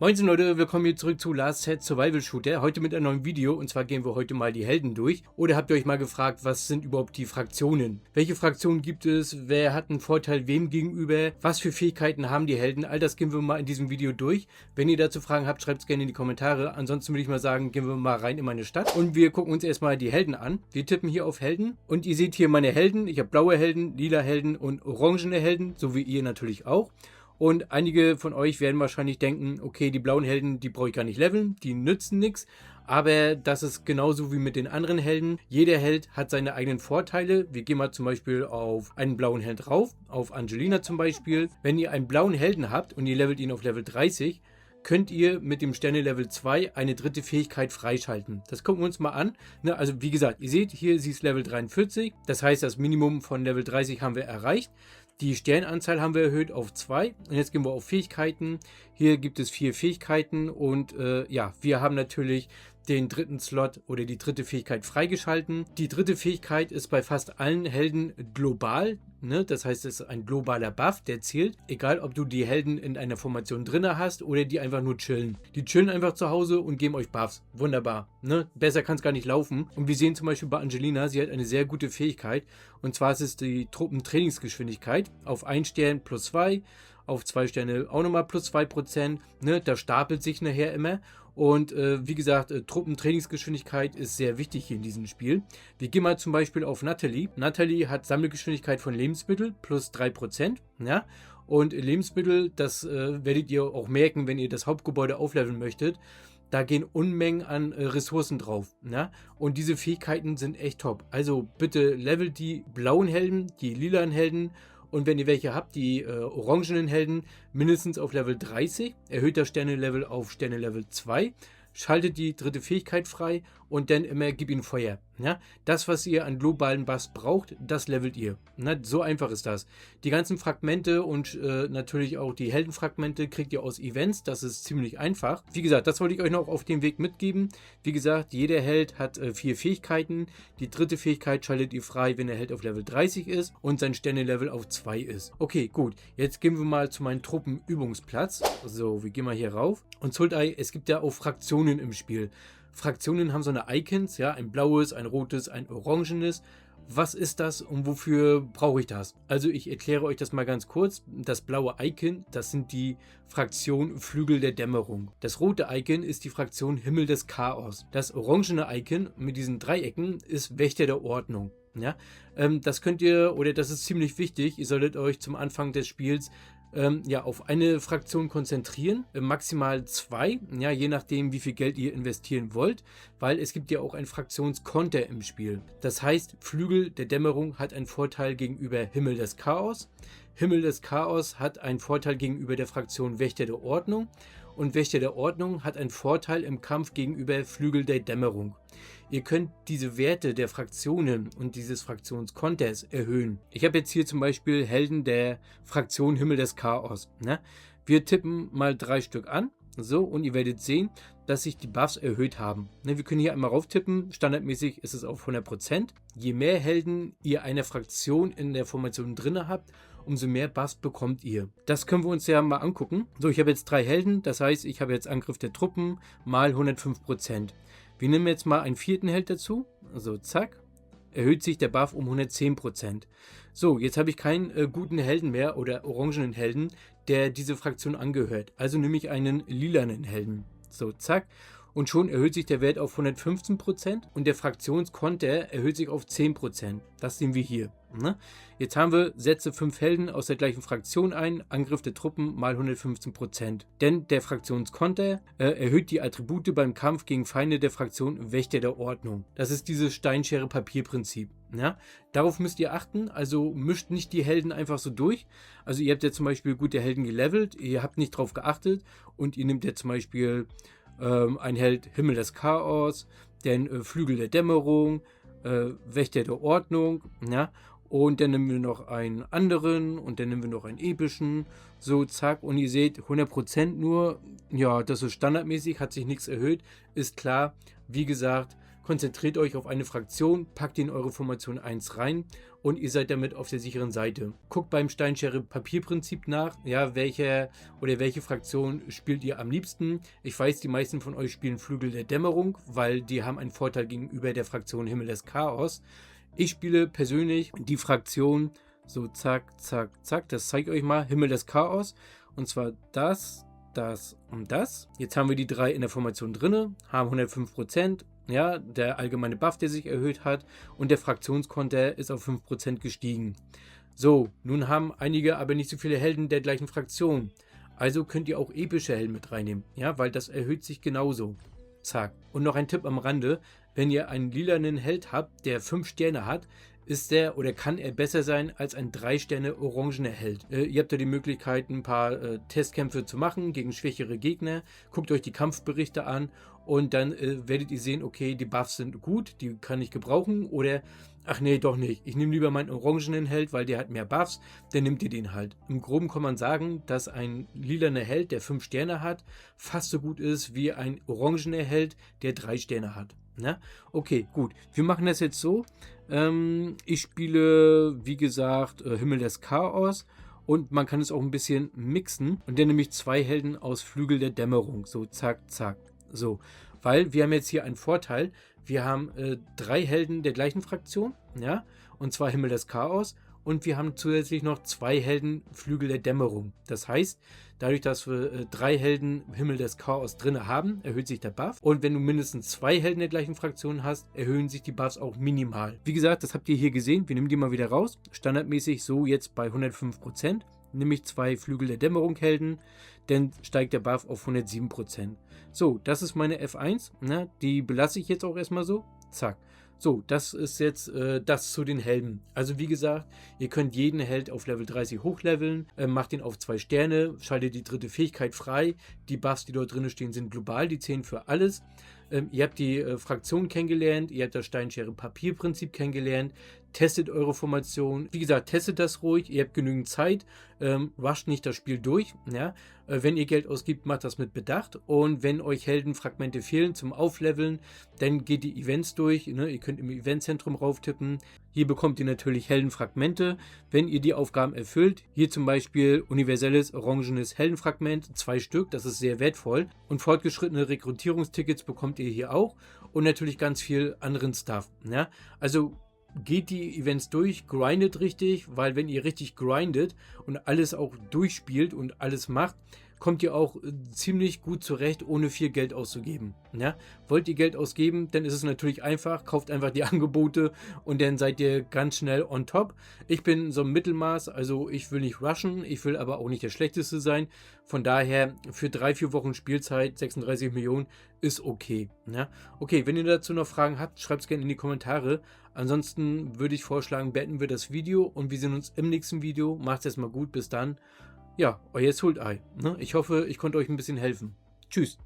Moin Leute, willkommen hier zurück zu Last Set Survival Shooter. Heute mit einem neuen Video, und zwar gehen wir heute mal die Helden durch. Oder habt ihr euch mal gefragt, was sind überhaupt die Fraktionen? Welche Fraktionen gibt es? Wer hat einen Vorteil wem gegenüber? Was für Fähigkeiten haben die Helden? All das gehen wir mal in diesem Video durch. Wenn ihr dazu Fragen habt, schreibt es gerne in die Kommentare. Ansonsten würde ich mal sagen, gehen wir mal rein in meine Stadt. Und wir gucken uns erstmal die Helden an. Wir tippen hier auf Helden. Und ihr seht hier meine Helden. Ich habe blaue Helden, lila Helden und orangene Helden. So wie ihr natürlich auch. Und einige von euch werden wahrscheinlich denken, okay, die blauen Helden, die brauche ich gar nicht leveln, die nützen nichts. Aber das ist genauso wie mit den anderen Helden. Jeder Held hat seine eigenen Vorteile. Wir gehen mal zum Beispiel auf einen blauen Held rauf, auf Angelina zum Beispiel. Wenn ihr einen blauen Helden habt und ihr levelt ihn auf Level 30, könnt ihr mit dem Sterne Level 2 eine dritte Fähigkeit freischalten. Das gucken wir uns mal an. Also wie gesagt, ihr seht, hier sie ist Level 43. Das heißt, das Minimum von Level 30 haben wir erreicht. Die Sternanzahl haben wir erhöht auf 2. Und jetzt gehen wir auf Fähigkeiten. Hier gibt es 4 Fähigkeiten. Und ja, wir haben natürlich den dritten Slot oder die dritte Fähigkeit freigeschalten. Die dritte Fähigkeit ist bei fast allen Helden global. Das heißt, es ist ein globaler Buff, der zählt. Egal, ob du die Helden in einer Formation drin hast oder die einfach nur chillen. Die chillen einfach zu Hause und geben euch Buffs. Wunderbar. Besser kann es gar nicht laufen. Und wir sehen zum Beispiel bei Angelina, sie hat eine sehr gute Fähigkeit. Und zwar ist es die Truppentrainingsgeschwindigkeit. Auf 1 Stern plus 2, auf 2 Sterne auch nochmal plus 2%. Da stapelt sich nachher immer. Und wie gesagt, Truppentrainingsgeschwindigkeit ist sehr wichtig hier in diesem Spiel. Wir gehen mal zum Beispiel auf Natalie. Natalie hat Sammelgeschwindigkeit von Lebensmitteln plus 3%. Ja? Und Lebensmittel, das werdet ihr auch merken, wenn ihr das Hauptgebäude aufleveln möchtet. Da gehen Unmengen an Ressourcen drauf. Ja? Und diese Fähigkeiten sind echt top. Also bitte levelt die blauen Helden, die lilanen Helden. Und wenn ihr welche habt, die orangenen Helden, mindestens auf Level 30, erhöht das Sterne-Level auf Sterne-Level 2, schaltet die dritte Fähigkeit frei und dann immer gib ihnen Feuer. Ja? Das, was ihr an globalen Buffs braucht, das levelt ihr. So einfach ist das. Die ganzen Fragmente und natürlich auch die Heldenfragmente kriegt ihr aus Events. Das ist ziemlich einfach. Wie gesagt, das wollte ich euch noch auf dem Weg mitgeben. Wie gesagt, jeder Held hat 4 Fähigkeiten. Die dritte Fähigkeit schaltet ihr frei, wenn der Held auf Level 30 ist und sein Sterne-Level auf 2 ist. Okay, gut. Jetzt gehen wir mal zu meinem Truppenübungsplatz. So, wir gehen mal hier rauf. Und Sultai, es gibt ja auch Fraktionen im Spiel. Fraktionen haben so eine Icons, ja, ein blaues, ein rotes, ein orangenes. Was ist das und wofür brauche ich das? Also ich erkläre euch das mal ganz kurz. Das blaue Icon, das sind die Fraktion Flügel der Dämmerung. Das rote Icon ist die Fraktion Himmel des Chaos. Das orangene Icon mit diesen Dreiecken ist Wächter der Ordnung. Ja, das könnt ihr, oder das ist ziemlich wichtig, ihr solltet euch zum Anfang des Spiels auf eine Fraktion konzentrieren, maximal 2, ja, je nachdem wie viel Geld ihr investieren wollt, weil es gibt ja auch ein Fraktionskonter im Spiel. Das heißt, Flügel der Dämmerung hat einen Vorteil gegenüber Himmel des Chaos. Himmel des Chaos hat einen Vorteil gegenüber der Fraktion Wächter der Ordnung und Wächter der Ordnung hat einen Vorteil im Kampf gegenüber Flügel der Dämmerung. Ihr könnt diese Werte der Fraktionen und dieses Fraktionskonters erhöhen. Ich habe jetzt hier zum Beispiel Helden der Fraktion Himmel des Chaos. Wir tippen mal 3 Stück an. So, und ihr werdet sehen, dass sich die Buffs erhöht haben. Wir können hier einmal rauf tippen. Standardmäßig ist es auf 100%. Je mehr Helden ihr einer Fraktion in der Formation drin habt, umso mehr Buffs bekommt ihr. Das können wir uns ja mal angucken. So, ich habe jetzt 3 Helden. Das heißt, ich habe jetzt Angriff der Truppen mal 105%. Wir nehmen jetzt mal einen 4. Held dazu. Also zack. Erhöht sich der Buff um 110%. So, jetzt habe ich keinen guten Helden mehr oder orangenen Helden, der diese Fraktion angehört. Also nehme ich einen lilanen Helden. So, zack. Und schon erhöht sich der Wert auf 115% und der Fraktionskonter erhöht sich auf 10%. Das sehen wir hier. Jetzt haben wir, setze 5 Helden aus der gleichen Fraktion ein, Angriff der Truppen mal 115%. Denn der Fraktionskonter erhöht die Attribute beim Kampf gegen Feinde der Fraktion Wächter der Ordnung. Das ist dieses Steinschere-Papier-Prinzip. Ja? Darauf müsst ihr achten, also mischt nicht die Helden einfach so durch. Also ihr habt ja zum Beispiel gute Helden gelevelt, ihr habt nicht drauf geachtet und ihr nehmt ja zum Beispiel ein Held Himmel des Chaos, dann Flügel der Dämmerung, Wächter der Ordnung, ja, und dann nehmen wir noch einen anderen und dann nehmen wir noch einen epischen, so zack, und ihr seht 100% nur, ja, das ist standardmäßig, hat sich nichts erhöht, ist klar, wie gesagt, konzentriert euch auf eine Fraktion, packt die in eure Formation 1 rein und ihr seid damit auf der sicheren Seite. Guckt beim Steinschere-Papier-Prinzip nach, ja, welche Fraktion spielt ihr am liebsten. Ich weiß, die meisten von euch spielen Flügel der Dämmerung, weil die haben einen Vorteil gegenüber der Fraktion Himmel des Chaos. Ich spiele persönlich die Fraktion, so zack, zack, zack, das zeige ich euch mal, Himmel des Chaos. Und zwar das und das. Jetzt haben wir die drei in der Formation drin, haben 105%. Ja, der allgemeine Buff, der sich erhöht hat, und der Fraktionskonter ist auf 5% gestiegen. So, nun haben einige aber nicht so viele Helden der gleichen Fraktion. Also könnt ihr auch epische Helden mit reinnehmen, ja, weil das erhöht sich genauso. Zack. Und noch ein Tipp am Rande, wenn ihr einen lilanen Held habt, der 5 Sterne hat, ist der oder kann er besser sein als ein 3 Sterne orangener Held. Ihr habt ja die Möglichkeit, ein paar Testkämpfe zu machen gegen schwächere Gegner. Guckt euch die Kampfberichte an und dann werdet ihr sehen, okay, die Buffs sind gut, die kann ich gebrauchen, oder ach nee, doch nicht. Ich nehme lieber meinen orangenen Held, weil der hat mehr Buffs, dann nehmt ihr den halt. Im Groben kann man sagen, dass ein lilaner Held, der 5 Sterne hat, fast so gut ist wie ein orangener Held, der 3 Sterne hat. Na? Okay, gut. Wir machen das jetzt so. Ich spiele, wie gesagt, Himmel des Chaos, und man kann es auch ein bisschen mixen, und dann nehme ich 2 Helden aus Flügel der Dämmerung. So, zack, zack. So, weil wir haben jetzt hier einen Vorteil. Wir haben 3 Helden der gleichen Fraktion, ja, und zwar Himmel des Chaos, und wir haben zusätzlich noch 2 Helden Flügel der Dämmerung. Das heißt, dadurch, dass wir 3 Helden Himmel des Chaos drin haben, erhöht sich der Buff. Und wenn du mindestens 2 Helden der gleichen Fraktion hast, erhöhen sich die Buffs auch minimal. Wie gesagt, das habt ihr hier gesehen. Wir nehmen die mal wieder raus. Standardmäßig so jetzt bei 105%. Nehme ich 2 Flügel der Dämmerung Helden, dann steigt der Buff auf 107%. So, das ist meine F1. Ne? Die belasse ich jetzt auch erstmal so. Zack. So, das ist jetzt das zu den Helden. Also wie gesagt, ihr könnt jeden Held auf Level 30 hochleveln, macht ihn auf 2 Sterne, schaltet die dritte Fähigkeit frei. Die Buffs, die dort drin stehen, sind global, die zählen für alles. Ihr habt die Fraktion kennengelernt, ihr habt das Steinschere-Papier-Prinzip kennengelernt, testet eure Formation. Wie gesagt, testet das ruhig, ihr habt genügend Zeit, rusht nicht das Spiel durch. Ja? Wenn ihr Geld ausgibt, macht das mit Bedacht, und wenn euch Heldenfragmente fehlen zum Aufleveln, dann geht die Events durch. Ne? Ihr könnt im Eventzentrum rauftippen. Hier bekommt ihr natürlich Heldenfragmente, wenn ihr die Aufgaben erfüllt. Hier zum Beispiel universelles orangenes Heldenfragment, 2 Stück, das ist sehr wertvoll. Und fortgeschrittene Rekrutierungstickets bekommt ihr hier auch, und natürlich ganz viel anderen Stuff. Ja? Also geht die Events durch, grindet richtig, weil wenn ihr richtig grindet und alles auch durchspielt und alles macht, kommt ihr auch ziemlich gut zurecht, ohne viel Geld auszugeben. Ja? Wollt ihr Geld ausgeben, dann ist es natürlich einfach, kauft einfach die Angebote und dann seid ihr ganz schnell on top. Ich bin so ein Mittelmaß, also ich will nicht rushen, ich will aber auch nicht der Schlechteste sein. Von daher, für 3-4 Wochen Spielzeit, 36 Millionen ist okay. Ja? Okay, wenn ihr dazu noch Fragen habt, schreibt es gerne in die Kommentare. Ansonsten würde ich vorschlagen, beenden wir das Video und wir sehen uns im nächsten Video. Macht's erstmal gut, bis dann. Ja, euer Sultai. Ne? Ich hoffe, ich konnte euch ein bisschen helfen. Tschüss.